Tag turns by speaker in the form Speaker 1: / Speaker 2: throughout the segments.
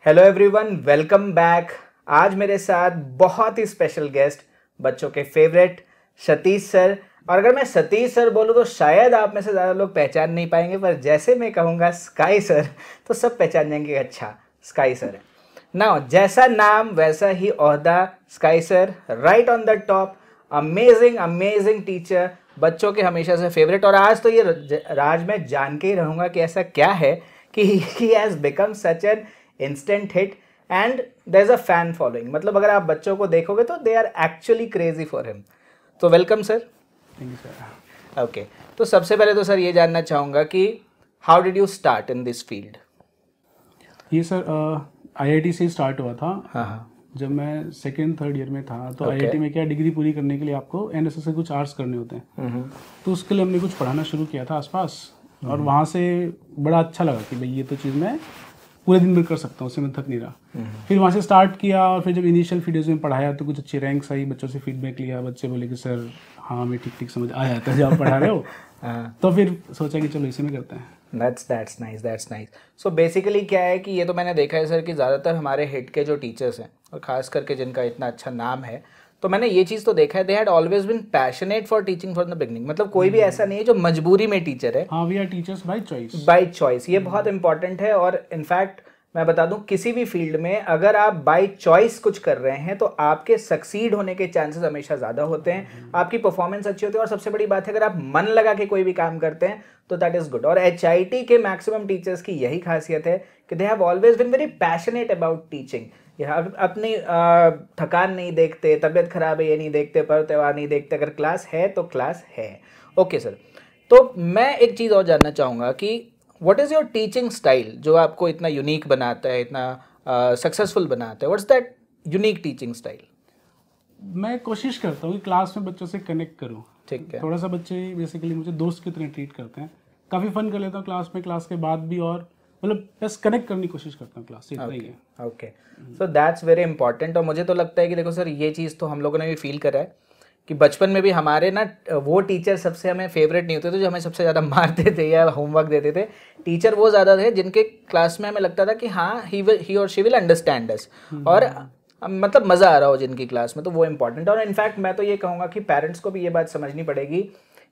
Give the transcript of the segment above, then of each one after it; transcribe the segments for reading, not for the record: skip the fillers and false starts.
Speaker 1: Hello everyone, welcome back. आज मेरे साथ बहुत ही स्पेशल गेस्ट, बच्चों के फेवरेट सतीश सर। और अगर मैं सतीश सर बोलूँ तो शायद आप में से ज़्यादा लोग पहचान नहीं पाएंगे, पर जैसे मैं कहूँगा स्काई सर तो सब पहचान जाएंगे, अच्छा स्काई सर है ना। जैसा नाम वैसा ही ओहदा, sky sir right on the top. Amazing amazing teacher, बच्चों के हमेशा से फेवरेट। और आज तो ये राज में जान के ही रहूँगा कि ऐसा क्या है कि he has become such an instant hit and there is a fan following. मतलब अगर आप बच्चों को देखोगे तो they are actually crazy for him. तो welcome sir.
Speaker 2: Thank you sir.
Speaker 1: Okay, तो सबसे पहले तो सर ये जानना चाहूँगा कि how did you start in this field?
Speaker 2: ये सर आईआईटी से स्टार्ट हुआ था।
Speaker 1: हाँ।
Speaker 2: जब मैं सेकेंड थर्ड ईयर में था तो
Speaker 1: Okay.
Speaker 2: आईआईटी में क्या डिग्री पूरी करने के लिए आपको एनएसएस से कुछ आर्ट्स करने होते हैं। तो उसके लिए हमने कुछ पढ़ाना शुरू किया था आसपास, और वहाँ से बड़ा अच्छा लगा कि भाई ये तो चीज़ मैं पूरे दिन में कर सकता हूँ, उससे मैं थक नहीं रहा। फिर वहाँ से स्टार्ट किया, और फिर जब इनिशियल वीडियोज़ में पढ़ाया तो कुछ अच्छी रैंक्स आई, बच्चों से फीडबैक लिया, बच्चे बोले कि सर हाँ हमें ठीक ठीक समझ आया था जब आप पढ़ा रहे हो। तो फिर सोचा कि चलो इसी में करते हैं।
Speaker 1: That's nice. सो बेसिकली क्या है कि ये तो मैंने देखा है सर कि ज़्यादातर हमारे हिट के जो टीचर्स हैं, और ख़ास करके जिनका इतना अच्छा नाम है, तो मैंने ये चीज़ तो देखा है, they had always been passionate for teaching from the beginning. मतलब कोई भी ऐसा नहीं है जो मजबूरी में टीचर है।
Speaker 2: हाँ, we are teachers by choice.
Speaker 1: By choice, ये बहुत इंपॉर्टेंट है। और इनफैक्ट मैं बता दूं, किसी भी फील्ड में अगर आप बाय चॉइस कुछ कर रहे हैं तो आपके सक्सीड होने के चांसेस हमेशा ज़्यादा होते हैं, आपकी परफॉर्मेंस अच्छी होती है। और सबसे बड़ी बात है, अगर आप मन लगा के कोई भी काम करते हैं तो दैट इज़ गुड। और एचआईटी के मैक्सिमम टीचर्स की यही खासियत है कि they have always been very passionate about teaching. अपनी थकान नहीं देखते, तबीयत खराब है ये नहीं देखते, पर्व त्यौहार नहीं देखते, अगर क्लास है तो क्लास है। ओके सर, तो मैं एक चीज़ और जानना चाहूँगा कि what is your teaching style जो आपको इतना यूनिक बनाता है, इतना सक्सेसफुल बनाता है? What's that unique teaching style?
Speaker 2: मैं कोशिश करता हूँ कि क्लास में बच्चों से कनेक्ट करूँ।
Speaker 1: ठीक है।
Speaker 2: थोड़ा सा बच्चे बेसिकली मुझे दोस्त की तरह ट्रीट करते हैं, काफ़ी फन कर लेता हूँ क्लास में, क्लास के बाद भी, और मतलब बस कनेक्ट करने की कोशिश करता हूँ क्लास से, इतना ही है।
Speaker 1: Okay, so that's very important. और मुझे तो लगता है कि देखो सर, ये चीज़ तो हम लोगों ने भी फील करा है कि बचपन में भी हमारे ना वो टीचर सबसे हमें फेवरेट नहीं होते थे जो हमें सबसे ज़्यादा मारते थे या होमवर्क देते थे। टीचर वो ज़्यादा थे जिनके क्लास में हमें लगता था कि हाँ ही और शी विल अंडरस्टैंड अस, और मतलब मज़ा आ रहा हो जिनकी क्लास में, तो वो इंपॉर्टेंट है। और इनफैक्ट मैं तो ये कहूँगा कि पेरेंट्स को भी ये बात समझनी पड़ेगी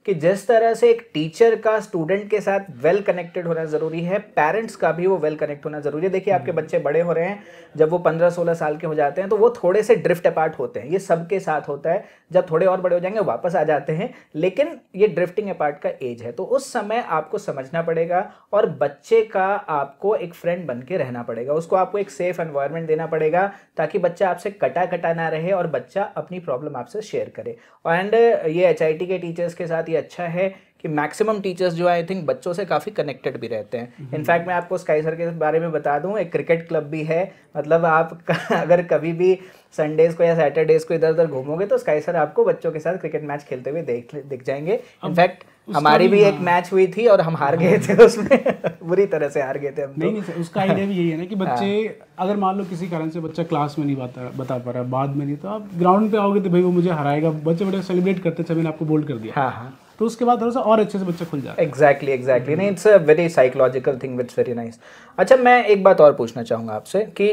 Speaker 1: कि जिस तरह से एक टीचर का स्टूडेंट के साथ वेल कनेक्टेड होना ज़रूरी है, पेरेंट्स का भी वो वेल कनेक्ट होना ज़रूरी है। देखिए आपके बच्चे बड़े हो रहे हैं, जब वो 15-16 साल के हो जाते हैं तो वो थोड़े से ड्रिफ्ट अपार्ट होते हैं, ये सबके साथ होता है। जब थोड़े और बड़े हो जाएंगे वापस आ जाते हैं, लेकिन ये ड्रिफ्टिंग अपार्ट का एज है। तो उस समय आपको समझना पड़ेगा, और बच्चे का आपको एक फ्रेंड बन के रहना पड़ेगा, उसको आपको एक सेफ एनवायरनमेंट देना पड़ेगा ताकि बच्चा आपसे कटा कटा ना रहे और बच्चा अपनी प्रॉब्लम आपसे शेयर करे। एंड ये एचआईटी के टीचर्स के साथ ये अच्छा है कि मैक्सिमम टीचर्स जो आई थिंक बच्चों से काफ़ी कनेक्टेड भी रहते हैं। इनफैक्ट मैं आपको स्काई सर के बारे में बता दूं, एक क्रिकेट क्लब भी है। मतलब आप अगर कभी भी संडेज को या सैटरडेज को इधर उधर घूमोगे तो स्काई सर आपको बच्चों के साथ क्रिकेट मैच खेलते हुए दिख जाएंगे। इनफैक्ट हमारी भी एक मैच हुई थी और हम हार गए थे उसमें बुरी तरह से हार गए थे हम।
Speaker 2: नहीं सर, उसका आइडिया भी यही है ना कि बच्चे अगर मान लो किसी कारण से बच्चा क्लास में नहीं बता पा रहा, बाद में नहीं, तो आप ग्राउंड पे आओगे तो भाई वो मुझे हराएगा, बच्चे बड़े सेलिब्रेट करते थे, मैंने आपको बोल्ड कर दिया।
Speaker 1: हाँ,
Speaker 2: तो उसके बाद थोड़ा सा और अच्छे से बच्चा खुल जाता है।
Speaker 1: एग्जैक्टली नहीं, it's a very psychological thing, it's very nice. अच्छा, मैं एक बात और पूछना चाहूँगा आपसे कि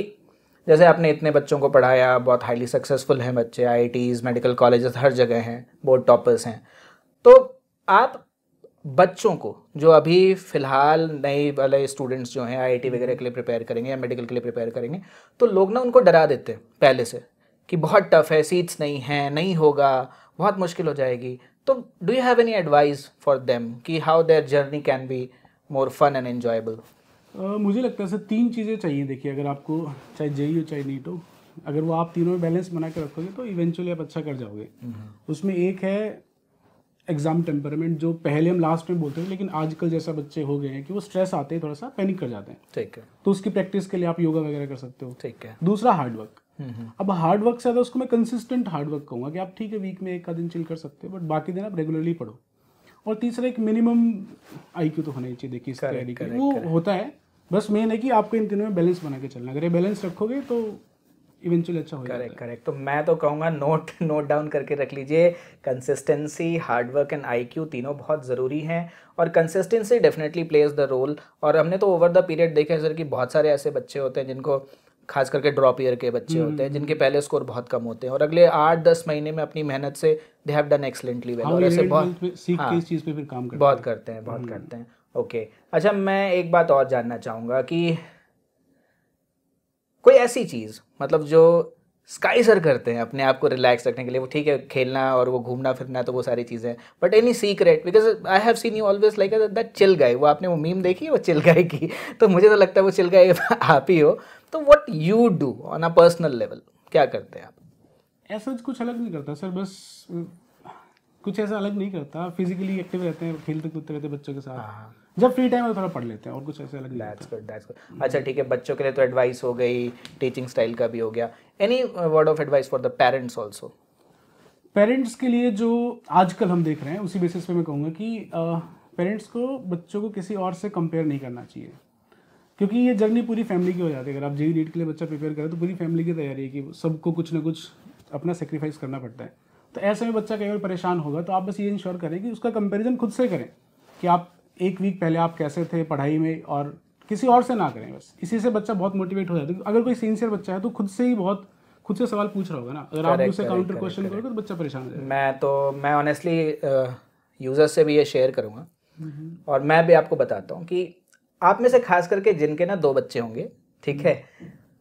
Speaker 1: जैसे आपने इतने बच्चों को पढ़ाया, बहुत हाईली सक्सेसफुल हैं बच्चे, आईआईटीज़, मेडिकल कॉलेजेस हर जगह हैं, बोर्ड टॉपर्स हैं, तो आप बच्चों को जो अभी फ़िलहाल नए वाले स्टूडेंट्स जो हैं आईआईटी वगैरह के लिए प्रिपेयर करेंगे या मेडिकल के लिए प्रिपेयर करेंगे, तो लोग ना उनको डरा देते हैं पहले से कि बहुत टफ है, सीट्स नहीं हैं, नहीं होगा, बहुत मुश्किल हो जाएगी। तो do you have any advice for them कि how their journey can be more fun and enjoyable?
Speaker 2: मुझे लगता है सर 3 चीज़ें चाहिए। देखिए, अगर आपको चाहे जेईई हो चाहे नीट हो, अगर वो आप तीनों में बैलेंस बना के रखोगे तो इवेंचुअली आप अच्छा कर जाओगे। उसमें एक है एग्जाम टेम्परामेंट, जो पहले हम लास्ट में बोलते थे, लेकिन आजकल जैसा बच्चे हो गए हैं कि वो स्ट्रेस आते हैं, थोड़ा सा पैनिक कर जाते हैं।
Speaker 1: ठीक है।
Speaker 2: तो उसकी प्रैक्टिस के लिए आप योगा वगैरह कर सकते हो।
Speaker 1: ठीक है।
Speaker 2: दूसरा हार्ड वर्क। अब हार्ड वर्क से ज़्यादा उसको मैं कंसिस्टेंट हार्ड वर्क कहूँगा कि आप ठीक है वीक में एक आध दिन चिल कर सकते हो, बट बाकी दिन आप रेगुलरली पढ़ो। और तीसरा एक मिनिमम आईक्यू तो होना ही चाहिए। देखिए इस तैयारी के वो होता है, बस मेन है कि आपको इन तीनों में बैलेंस बना के चलना। अगर ये बैलेंस रखोगे तो इवेंचुअली अच्छा हो जाएगा।
Speaker 1: करेक्ट। तो मैं तो कहूँगा नोट डाउन करके रख लीजिए, consistency, hard work and IQ तीनों बहुत ज़रूरी हैं, और consistency definitely plays the role. और हमने तो ओवर द पीरियड देखा है सर कि बहुत सारे ऐसे बच्चे होते हैं जिनको खास करके ड्रॉप ईयर के बच्चे होते हैं जिनके पहले स्कोर बहुत कम होते हैं और अगले 8-10 महीने में अपनी मेहनत से दे हैव डन एक्सलेंटली वेल, और ऐसे बहुत
Speaker 2: सीख के इस चीज़ पे फिर काम
Speaker 1: बहुत करते हैं। ओके, अच्छा मैं एक बात और जानना चाहूँगा कि कोई ऐसी चीज़ मतलब जो स्काई सर करते हैं अपने आप को रिलैक्स रखने के लिए, वो ठीक है खेलना और वो घूमना फिरना तो वो सारी चीज़ें, but any secret, because I have seen you always like that chill guy, वो आपने वो मीम देखी है वो चिल गाय की, तो मुझे तो लगता है वो चिल गाय आप ही हो। तो what you do on a personal level, क्या करते हैं आप?
Speaker 2: ऐसा कुछ अलग नहीं करता सर, बस कुछ ऐसा अलग नहीं करता, फिजिकली एक्टिव रहते हैं, खेलते कूदते रहते हैं बच्चों के साथ, जब फ्री टाइम में थोड़ा पढ़ लेते हैं और कुछ ऐसे अलग नहीं।
Speaker 1: That's good. अच्छा ठीक है, बच्चों के लिए तो एडवाइस हो गई, टीचिंग स्टाइल का भी हो गया, any word of advice for the parents also?
Speaker 2: Parents के लिए जो आजकल हम देख रहे हैं उसी बेसिस पे मैं कहूँगा कि पेरेंट्स को बच्चों को किसी और से कंपेयर नहीं करना चाहिए, क्योंकि ये जर्नी पूरी फैमिली की हो जाती है। अगर आप जेईई नीट के लिए बच्चा प्रिपेयर करें तो पूरी फैमिली की तैयारी है कि सबको कुछ ना कुछ अपना सेक्रीफाइस करना पड़ता है। तो ऐसे में बच्चा कई बार परेशान होगा, तो आप बस ये इंश्योर करें कि उसका कंपैरिजन खुद से करें कि आप एक वीक पहले आप कैसे थे पढ़ाई में, और किसी और से ना करें। बस इसी से बच्चा बहुत मोटिवेट हो जाता है। अगर कोई सिंसियर बच्चा है तो खुद से ही बहुत खुद से सवाल पूछ रहा होगा ना, अगर आप उसे काउंटर क्वेश्चन करोगे तो बच्चा परेशान हो जाएगा।
Speaker 1: मैं ऑनेस्टली यूजर्स से भी ये शेयर करूँगा, और मैं भी आपको बताता हूँ कि आप में से खास करके जिनके ना 2 बच्चे होंगे, ठीक है,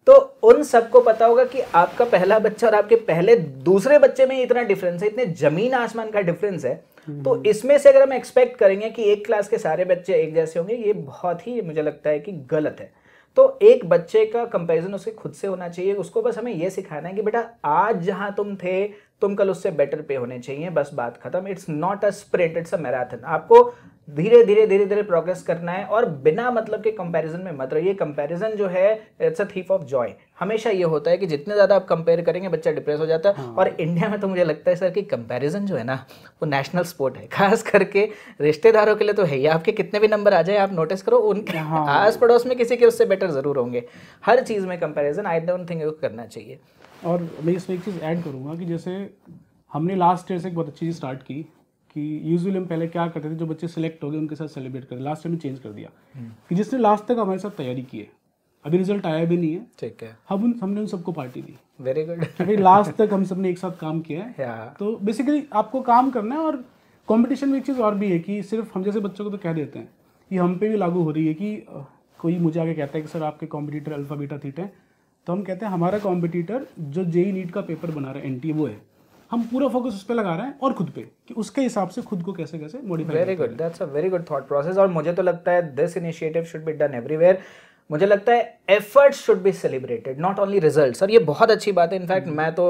Speaker 1: तो उन सबको पता होगा कि आपका पहला बच्चा और आपके पहले दूसरे बच्चे में इतना डिफरेंस है, इतने जमीन आसमान का डिफरेंस है। तो इसमें से अगर हम एक्सपेक्ट करेंगे कि एक क्लास के सारे बच्चे एक जैसे होंगे, ये बहुत ही मुझे लगता है कि गलत है। तो एक बच्चे का कंपैरिजन उसके खुद से होना चाहिए। उसको बस हमें ये सिखाना है कि बेटा आज जहां तुम थे तुम कल उससे बेटर पे होने चाहिए, बस बात खत्म। It's not a sprint, it's a marathon. आपको धीरे धीरे प्रोग्रेस करना है और बिना मतलब के कंपैरिजन में मत रहिए। कंपैरिजन जो है it's a thief of Joy. हमेशा ये होता है कि जितने ज़्यादा आप कंपेयर करेंगे बच्चा डिप्रेस हो जाता है। और इंडिया में तो मुझे लगता है सर कि कंपैरिजन जो है ना वो नेशनल स्पोर्ट है, खास करके रिश्तेदारों के लिए तो है ही। आपके कितने भी नंबर आ जाए आप नोटिस करो, उनके आस पड़ोस में किसी के उससे बेटर जरूर होंगे। हर चीज़ में कंपैरिजन आई डोंट थिंक करना चाहिए।
Speaker 2: और मैं इसमें एक चीज़ ऐड करूँगा कि जैसे हमने लास्ट ईयर से एक बहुत अच्छी चीज़ स्टार्ट की कि यूजुअली हम पहले क्या करते थे, जो बच्चे सेलेक्ट हो गए उनके साथ सेलिब्रेट करते। लास्ट ईयर में चेंज कर दिया कि जिसने लास्ट तक हमारे साथ तैयारी की है, अभी रिजल्ट आया भी नहीं है,
Speaker 1: ठीक है,
Speaker 2: हमने उन सबको पार्टी दी।
Speaker 1: Very good.
Speaker 2: क्योंकि लास्ट तक हम सबने एक साथ काम किया है। तो बेसिकली आपको काम करना है। और कंपटीशन में एक चीज़ और भी है कि सिर्फ हम जैसे बच्चों को तो कह देते हैं, ये हम पे भी लागू हो रही है कि कोई मुझे आगे कहता है कि सर आपके कॉम्पिटिटर अल्फा बीटा थीटा है, तो हम कहते हैं हमारा कॉम्पिटिटर जो जेईई नीट का पेपर बना रहा है एनटीए वो है, हम पूरा फोकस उस पर लगा रहे हैं और खुद पे कि उसके हिसाब से खुद को कैसे कैसे modify.
Speaker 1: Very good, that's a very good thought process. और मुझे तो लगता है this initiative should be done everywhere. मुझे लगता है efforts should be celebrated, not only results. और ये बहुत अच्छी बात है। इनफैक्ट मैं तो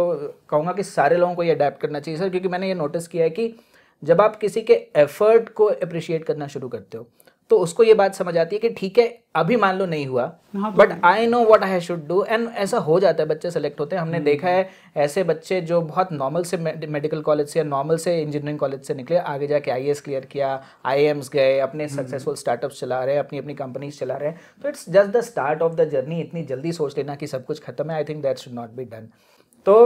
Speaker 1: कहूँगा कि सारे लोगों को ये अडेप्ट करना चाहिए सर, क्योंकि मैंने ये नोटिस किया है कि जब आप किसी के एफर्ट को अप्रिशिएट करना शुरू करते हो तो उसको ये बात समझ आती है कि ठीक है अभी मान लो नहीं हुआ, but I know what I should do, and ऐसा हो जाता है। बच्चे सेलेक्ट होते हैं। हमने देखा है ऐसे बच्चे जो बहुत नॉर्मल से मेडिकल कॉलेज से या नॉर्मल से इंजीनियरिंग कॉलेज से निकले, आगे जाके आईएएस क्लियर किया, आईएएम्स गए, अपने सक्सेसफुल स्टार्टअप्स चला रहे हैं, अपनी अपनी कंपनीज चला रहे हैं। तो it's just the start of the journey. इतनी जल्दी सोच लेना कि सब कुछ खत्म है, I think that should not be done. तो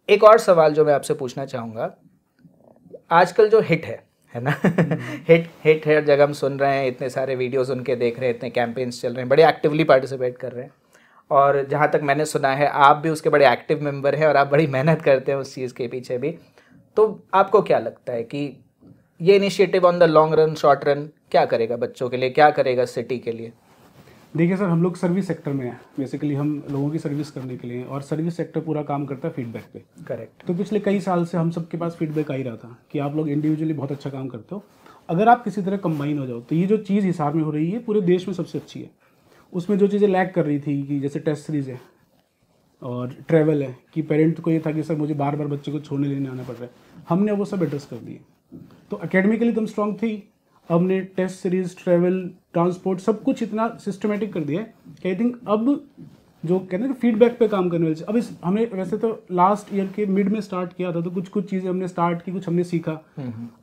Speaker 1: एक और सवाल जो मैं आपसे पूछना चाहूँगा, आजकल जो हिट है ना हिट हर जगह हम सुन रहे हैं, इतने सारे वीडियोस उनके देख रहे हैं, इतने कैंपेन्स चल रहे हैं, बड़े एक्टिवली पार्टिसिपेट कर रहे हैं। और जहाँ तक मैंने सुना है आप भी उसके बड़े एक्टिव मेंबर हैं और आप बड़ी मेहनत करते हैं उस चीज़ के पीछे भी। तो आपको क्या लगता है कि ये initiative on the long run, short run क्या करेगा बच्चों के लिए, क्या करेगा सिटी के लिए?
Speaker 2: देखिए सर, हम लोग सर्विस सेक्टर में हैं, बेसिकली हम लोगों की सर्विस करने के लिए, और सर्विस सेक्टर पूरा काम करता है फीडबैक पे।
Speaker 1: करेक्ट।
Speaker 2: तो पिछले कई साल से हम सबके पास फीडबैक आ ही रहा था कि आप लोग इंडिविजुअली बहुत अच्छा काम करते हो, अगर आप किसी तरह कंबाइन हो जाओ तो ये जो चीज़ हिसार में हो रही है पूरे देश में सबसे अच्छी है। उसमें जो चीज़ें लैग कर रही थी कि जैसे टेस्ट सीरीज़ है और ट्रैवल है, कि पेरेंट को ये था कि सर मुझे बार बार बच्चे को छोड़ने लेने आना पड़ रहा है, हमने वो सब एड्रेस कर दिए। तो एकेडमिकली तुम स्ट्रॉन्ग थी, हमने टेस्ट सीरीज, ट्रैवल, ट्रांसपोर्ट सब कुछ इतना सिस्टमेटिक कर दिया है कि आई थिंक अब जो कहते हैं कि फीडबैक पे काम करने वाले, अब हमने वैसे तो लास्ट ईयर के मिड में स्टार्ट किया था, तो कुछ चीज़ें हमने स्टार्ट की, कुछ हमने सीखा,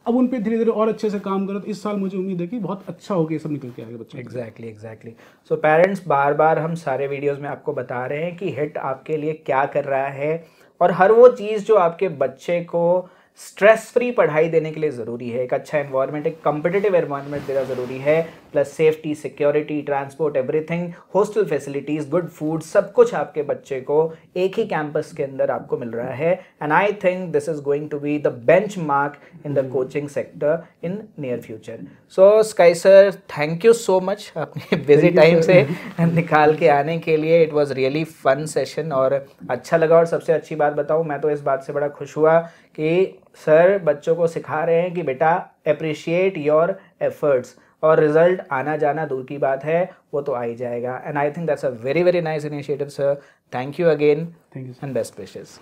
Speaker 2: अब उन पे धीरे धीरे और अच्छे से काम करो। तो इस साल मुझे उम्मीद है कि बहुत अच्छा होकर सब निकल के आएगा बच्चों।
Speaker 1: एग्जैक्टली। सो पेरेंट्स, बार बार हम सारे वीडियोज़ में आपको बता रहे हैं कि हिट आपके लिए क्या कर रहा है, और हर वो चीज़ जो आपके बच्चे को स्ट्रेस फ्री पढ़ाई देने के लिए ज़रूरी है। एक अच्छा एनवायरनमेंट, एक कम्पिटिटिव एनवायरनमेंट देना ज़रूरी है, plus safety, security, transport, everything, hostel facilities, good food, सब कुछ आपके बच्चे को एक ही कैंपस के अंदर आपको मिल रहा है. And I think this is going to be the benchmark in the coaching sector in near future. So Sky sir, thank you so much अपने बिजी टाइम से निकाल के आने के लिए. It was really fun session और अच्छा लगा. और सबसे अच्छी बात बताऊं, मैं तो इस बात से बड़ा खुश हुआ कि सर बच्चों को सिखा रहे हैं कि बेटा अप्रिशिएट योर एफर्ट्स, और रिजल्ट आना जाना दूर की बात है, वो तो आ ही जाएगा. And I think that's a very very nice initiative sir. Thank you again
Speaker 2: thank you
Speaker 1: and best wishes.